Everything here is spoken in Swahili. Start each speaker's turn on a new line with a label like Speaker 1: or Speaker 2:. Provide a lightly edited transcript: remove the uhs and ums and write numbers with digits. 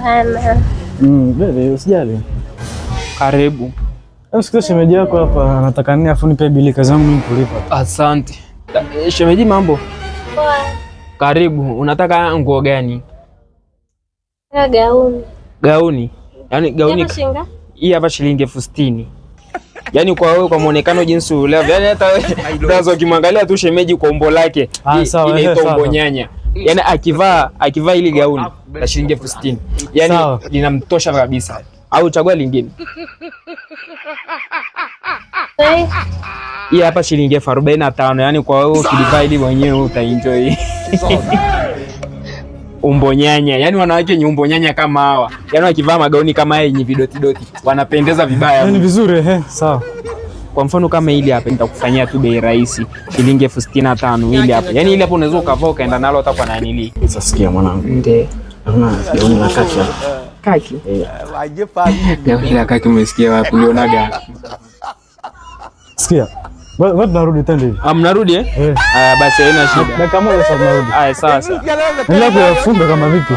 Speaker 1: Hapana.
Speaker 2: Bebe, usijali.
Speaker 3: Karibu.
Speaker 2: Sikia shemeji yako hapa anataka nini afu nipe bili kazi yangu mimi kulipa.
Speaker 3: Asante. Shemeji mambo?
Speaker 1: Poa.
Speaker 3: Karibu. Unataka nguo gani?
Speaker 1: Gauni.
Speaker 3: Gauni? Yaani gauni
Speaker 1: Shinga?
Speaker 3: Hii hapa shilingi 60,000. Yaani kwa wewe kwa muonekano jinsi ulivyo, yaani hata wewe unaweza kimwangalia tu shemeji kwa umbo lake. Inaitwa umbo nyanya. Yaani akivaa ili gauni la shilingi 60,000. Yaani linamtosha kabisa. Au chagua lingine. Hii hapa shilingi 45,000. Yaani kwa wewe ukilivaa ili mwenyewe utaenjoy. Umbo nyanya. Yaani wanawake ni umbo nyanya kama hawa. Yaani wakivaa magauni kama haya yenye vidoti doti wanapendeza vibaya.
Speaker 2: Yaani vizuri sawa.
Speaker 3: Kwa mfano kama hili hapa nitakufanyia tu bei rahisi shilingi 65,000 hili hapa. Yaani hili hapo unaweza ukavaa ukaenda nalo hata kwa nanili.
Speaker 2: Sasa sikia mwanangu.
Speaker 3: Ndio.
Speaker 2: Gauni la kaki.
Speaker 3: Kaki. Gauni la kaki umesikia wapi? Ulionaga?
Speaker 2: Sikia. Wewe tunarudi tena hivi.
Speaker 3: Mnarudi basi haina shida.
Speaker 2: Dakika moja sasa tunarudi.
Speaker 3: Sawa sawa.
Speaker 2: Nila kufunga kama vipi?